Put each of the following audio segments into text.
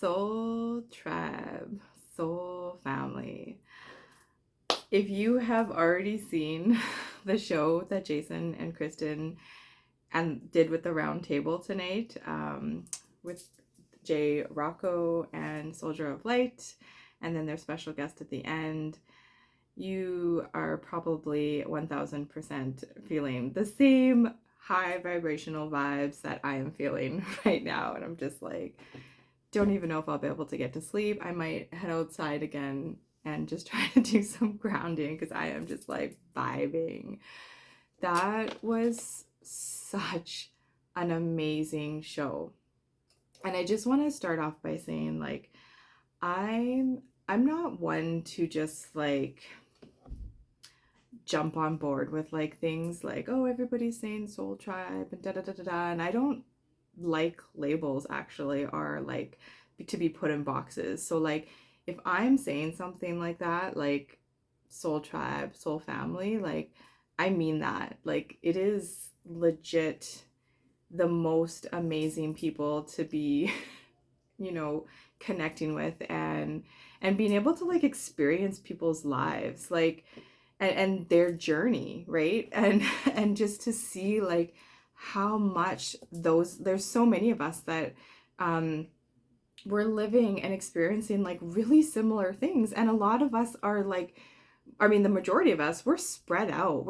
Soul Tribe, Soul Family. If you have already seen the show that Jason and Kristen did with the round table tonight, with Jay Rocco and Soldier of Light, and then their special guest at the end, you are probably 1000% feeling the same high vibrational vibes that I am feeling right now. And I'm just like, don't even know if I'll be able to get to sleep. I might head outside again and just try to do some grounding because I am just like vibing. That was such an amazing show. And I just want to start off by saying, like, I'm not one to just like jump on board with like things like, oh, everybody's saying soul tribe and da da da da da. And I don't like labels actually, are like to be put in boxes. So like if I'm saying something like that, like soul tribe, soul family, like I mean that. Like it is legit the most amazing people to be connecting with and being able to like experience people's lives, like and their journey, right? And just to see like how much there's so many of us that we're living and experiencing like really similar things, and a lot of us are like, I mean, the majority of us, we're spread out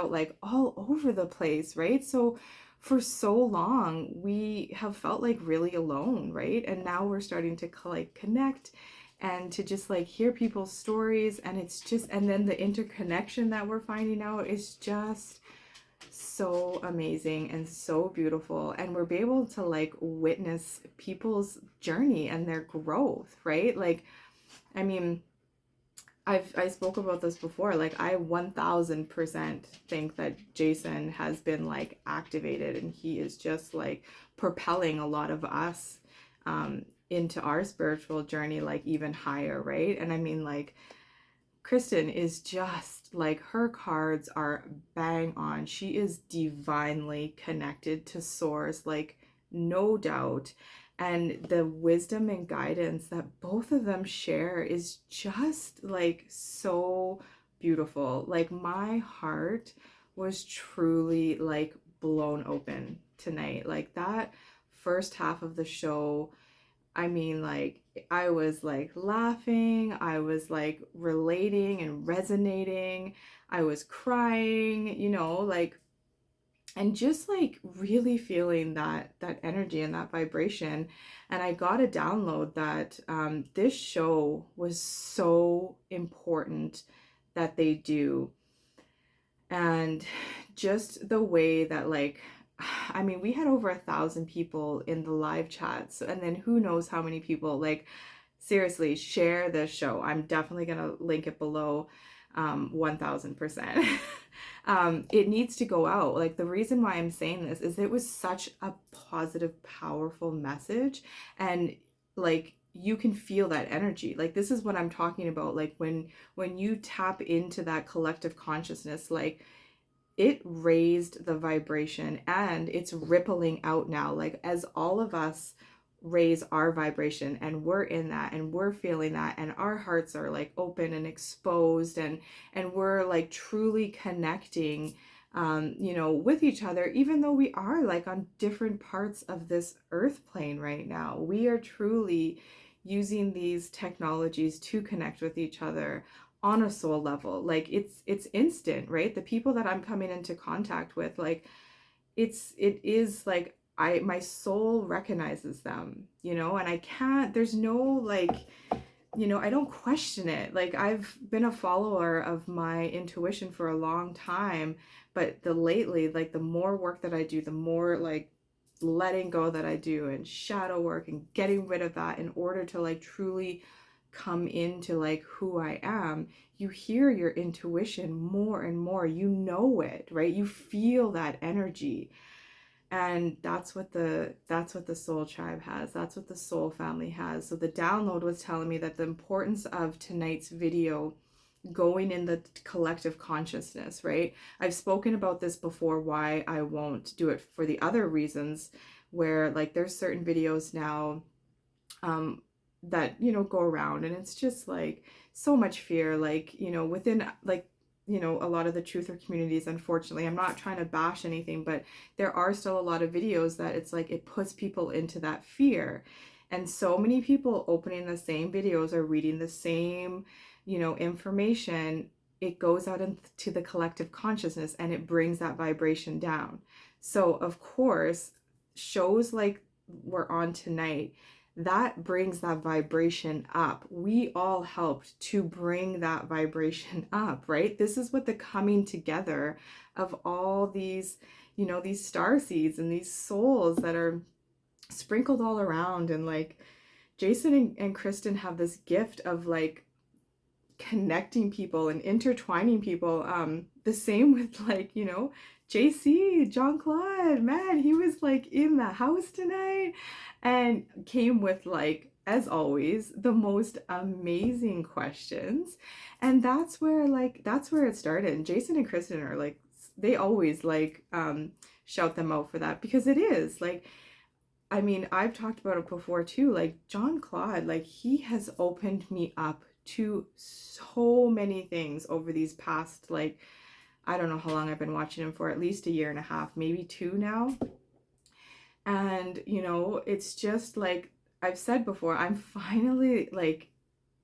like all over the place, right? So for so long we have felt like really alone, right? And now we're starting to like connect and to just like hear people's stories, and it's just, and then the interconnection that we're finding out is just so amazing and so beautiful, and we're able to like witness people's journey and their growth, right? Like, I mean, I spoke about this before. Like I 1000% think that Jason has been like activated, and he is just like propelling a lot of us into our spiritual journey like even higher, right? And I mean, like, Kristen is just like, her cards are bang on. She is divinely connected to source, like no doubt. And the wisdom and guidance that both of them share is just like so beautiful. Like my heart was truly like blown open tonight. Like that first half of the show, I mean, like, I was like laughing, I was like relating and resonating, I was crying, like, and just like really feeling that energy and that vibration. And I got a download that this show was so important that they do. And just the way that, like, I mean, we had over 1,000 people in the live chat. So, and then who knows how many people, like, seriously, share this show. I'm definitely going to link it below, 1000%. It needs to go out. Like, the reason why I'm saying this is it was such a positive, powerful message. And, like, you can feel that energy. Like, this is what I'm talking about. Like, when you tap into that collective consciousness, like, it raised the vibration and it's rippling out now. Like, as all of us raise our vibration and we're in that and we're feeling that, and our hearts are like open and exposed, and we're like truly connecting with each other, even though we are like on different parts of this earth plane right now. We are truly using these technologies to connect with each other on a soul level. Like it's instant, right? The people that I'm coming into contact with, like it is like my soul recognizes them, and I can't, there's no like, I don't question it. Like, I've been a follower of my intuition for a long time, but lately, like, the more work that I do, the more like letting go that I do, and shadow work and getting rid of that in order to like truly come into like who I am, you hear your intuition more and more. You know it, right? You feel that energy. And that's what the soul tribe has. That's what the soul family has. So the download was telling me that the importance of tonight's video going in the collective consciousness, right? I've spoken about this before, why I won't do it for the other reasons, where like there's certain videos now that, you know, go around, and it's just like so much fear, like, you know, within like, you know, a lot of the truther communities. Unfortunately, I'm not trying to bash anything, but there are still a lot of videos that it's like it puts people into that fear. And so many people opening the same videos or reading the same, you know, information, it goes out into the collective consciousness and it brings that vibration down. So of course, shows like we're on tonight, that brings that vibration up. We all helped to bring that vibration up, right? This is what the coming together of all these, you know, these star seeds and these souls that are sprinkled all around. And like Jason and Kristen have this gift of like connecting people and intertwining people. The same with like, you know, JC, Jean Claude, man, he was like in the house tonight and came with like, as always, the most amazing questions. And that's where it started. And Jason and Kristen are like, they always like shout them out for that, because it is like, I mean, I've talked about it before too, like Jean Claude, like he has opened me up to so many things over these past, like, I don't know how long I've been watching him for, at least a year and a half, maybe 2 now. And, you know, it's just like I've said before, I'm finally like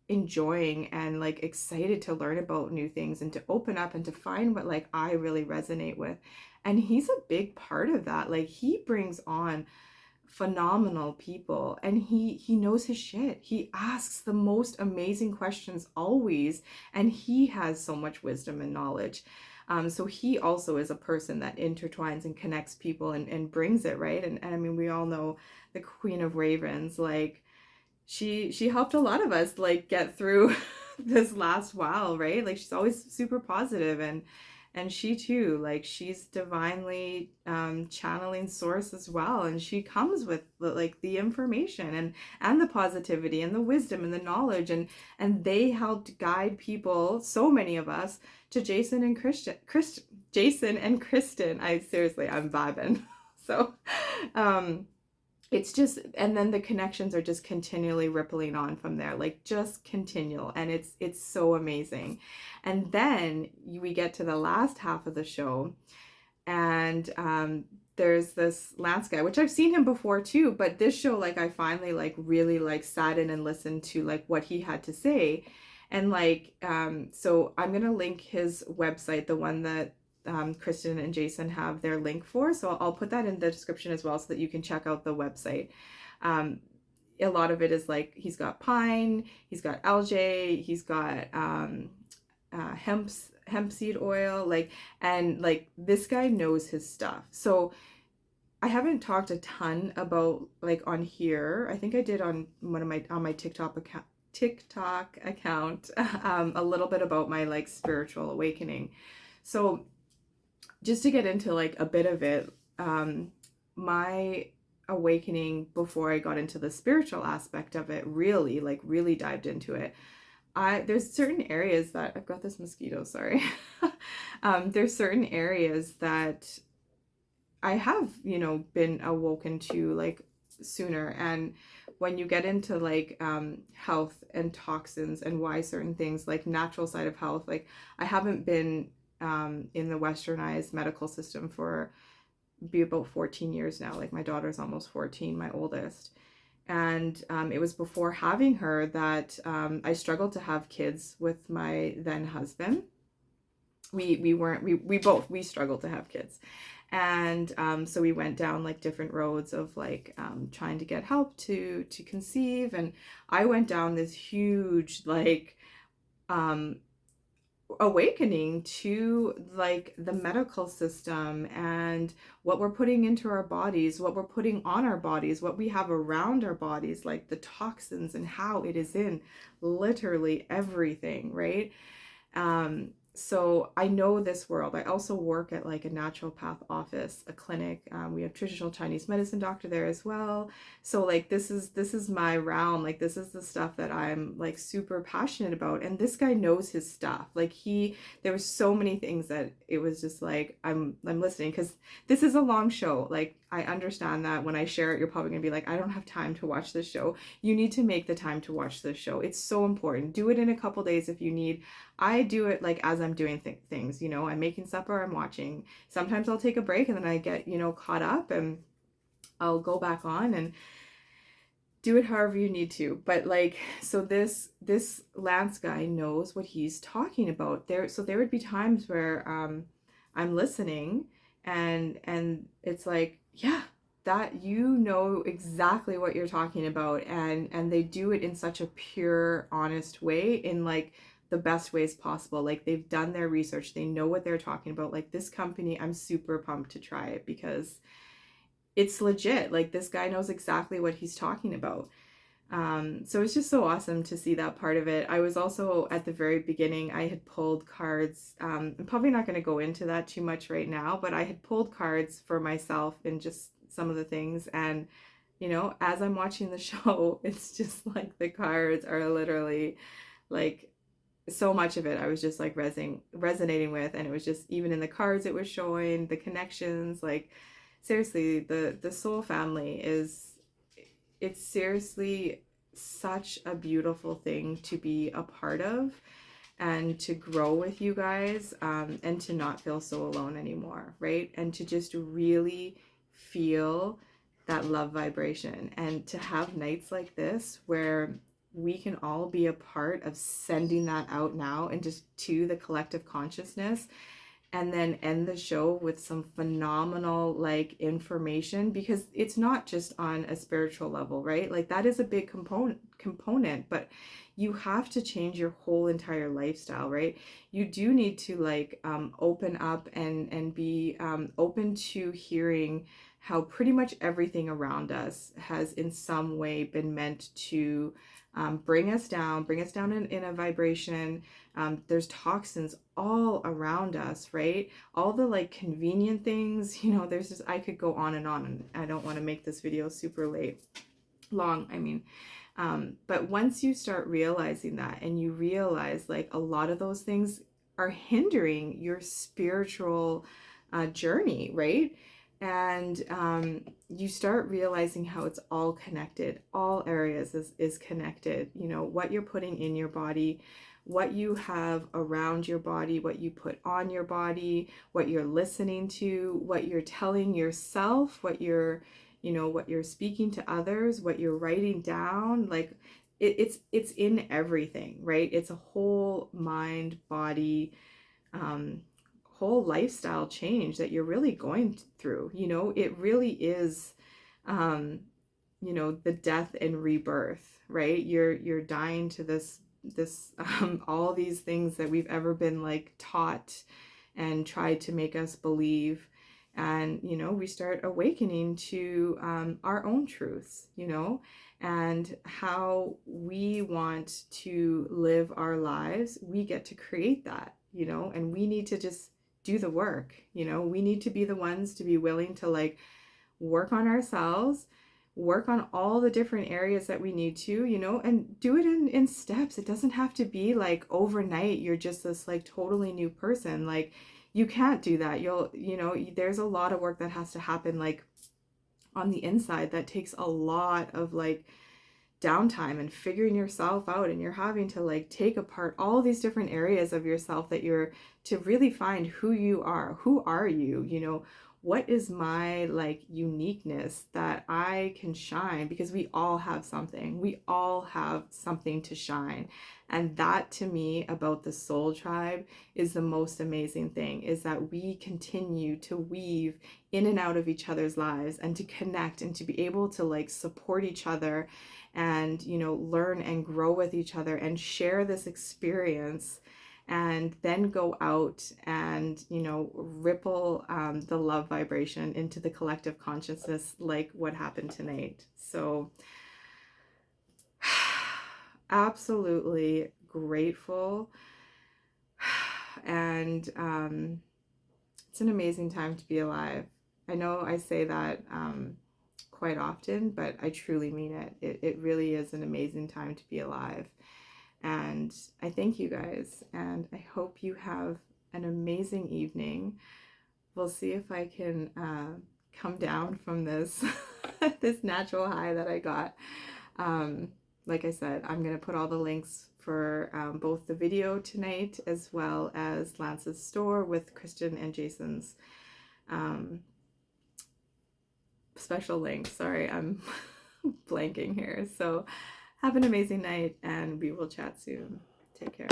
enjoying and like excited to learn about new things and to open up and to find what like I really resonate with. And he's a big part of that. Like he brings on phenomenal people, and he knows his shit. He asks the most amazing questions always, and he has so much wisdom and knowledge. So he also is a person that intertwines and connects people and brings it, right? And I mean, we all know the Queen of Ravens, like she helped a lot of us like get through this last while, right? Like she's always super positive, and she too, like she's divinely channeling source as well, and she comes with like the information and the positivity and the wisdom and the knowledge, and they helped guide people, so many of us, to Jason and Kristen. I seriously, I'm vibing. So it's just, and then the connections are just continually rippling on from there, like just continual, and it's so amazing. And then we get to the last half of the show, and there's this Lance guy, which I've seen him before too, but this show, like I finally like really like sat in and listened to like what he had to say. And like so I'm gonna link his website, the one that Kristen and Jason have their link for. So I'll put that in the description as well so that you can check out the website. A lot of it is like, he's got pine, he's got algae, he's got hemp seed oil, like, and like this guy knows his stuff. So I haven't talked a ton about like on here. I think I did on my TikTok account a little bit about my like spiritual awakening. So just to get into like a bit of it, my awakening before I got into the spiritual aspect of it, really dived into it. There's certain areas that I've got this mosquito, sorry. There's certain areas that I have, you know, been awoken to like sooner. And when you get into like health and toxins and why certain things, like natural side of health, like I haven't been in the westernized medical system for about 14 years now. Like my daughter's almost 14, my oldest. And it was before having her that I struggled to have kids with my then husband. We struggled to have kids. And so we went down like different roads of like trying to get help to conceive. And I went down this huge like awakening to like the medical system and what we're putting into our bodies, what we're putting on our bodies, what we have around our bodies, like the toxins and how it is in literally everything, right? So I know this world. I also work at like a naturopath office, a clinic. We have traditional Chinese medicine doctor there as well. So like this is my realm. Like this is the stuff that I'm like super passionate about. And this guy knows his stuff. Like there were so many things that it was just like I'm listening, because this is a long show. Like I understand that when I share it, you're probably gonna be like, I don't have time to watch this show. You need to make the time to watch this show. It's so important. Do it in a couple days if you need. I do it like as I'm doing things, you know, I'm making supper, I'm watching. Sometimes I'll take a break and then I get, you know, caught up and I'll go back on and do it however you need to. But like, so this Lance guy knows what he's talking about. There would be times where I'm listening and it's like, yeah, that you know exactly what you're talking about, and they do it in such a pure, honest way, in like the best ways possible. Like they've done their research, they know what they're talking about. Like this company, I'm super pumped to try it because it's legit. Like this guy knows exactly what he's talking about. So it's just so awesome to see that part of it. I was also at the very beginning, I had pulled cards. I'm probably not going to go into that too much right now, but I had pulled cards for myself and just some of the things. And, you know, as I'm watching the show, it's just like the cards are literally like so much of it I was just like resonating with. And it was just, even in the cards it was showing the connections. Like seriously, the soul family is, it's seriously such a beautiful thing to be a part of and to grow with you guys, and to not feel so alone anymore, right? And to just really feel that love vibration, and to have nights like this where we can all be a part of sending that out now and just to the collective consciousness, and then end the show with some phenomenal like information, because it's not just on a spiritual level, right? Like that is a big component, but you have to change your whole entire lifestyle, right? You do need to like open up and be open to hearing how pretty much everything around us has in some way been meant to bring us down in a vibration. There's toxins all around us, right? All the like convenient things, you know, there's just, I could go on, and I don't want to make this video super long, I mean. But once you start realizing that, and you realize like a lot of those things are hindering your spiritual journey, right? And you start realizing how it's all connected. All areas is connected. You know, what you're putting in your body, what you have around your body, what you put on your body, what you're listening to, what you're telling yourself, what you're, you know, what you're speaking to others, what you're writing down. Like it's in everything, right? It's a whole mind, body, whole lifestyle change that you're really going through. You know, it really is, you know, the death and rebirth, right? You're dying to this all these things that we've ever been like taught and tried to make us believe. And, you know, we start awakening to our own truths, you know, and how we want to live our lives. We get to create that, you know, and we need to just do the work. You know, we need to be the ones to be willing to like work on ourselves, work on all the different areas that we need to, you know, and do it in steps. It doesn't have to be like overnight you're just this like totally new person. Like you can't do that. You know, there's a lot of work that has to happen like on the inside that takes a lot of like downtime and figuring yourself out, and you're having to like take apart all these different areas of yourself that you're, to really find who you are. Who are you? You know, what is my like uniqueness that I can shine? Because we all have something. We all have something to shine. And that to me about the soul tribe is the most amazing thing, is that we continue to weave in and out of each other's lives, and to connect, and to be able to like support each other, and, you know, learn and grow with each other, and share this experience, and then go out and, you know, ripple the love vibration into the collective consciousness, like what happened tonight. So absolutely grateful. And it's an amazing time to be alive. I know I say that quite often, but I truly mean it. It really is an amazing time to be alive. And I thank you guys, and I hope you have an amazing evening. We'll see if I can come down from this this natural high that I got. Like I said, I'm going to put all the links for both the video tonight as well as Lance's store with Kristen and Jason's special links. Sorry, I'm blanking here. So have an amazing night, and we will chat soon. Take care.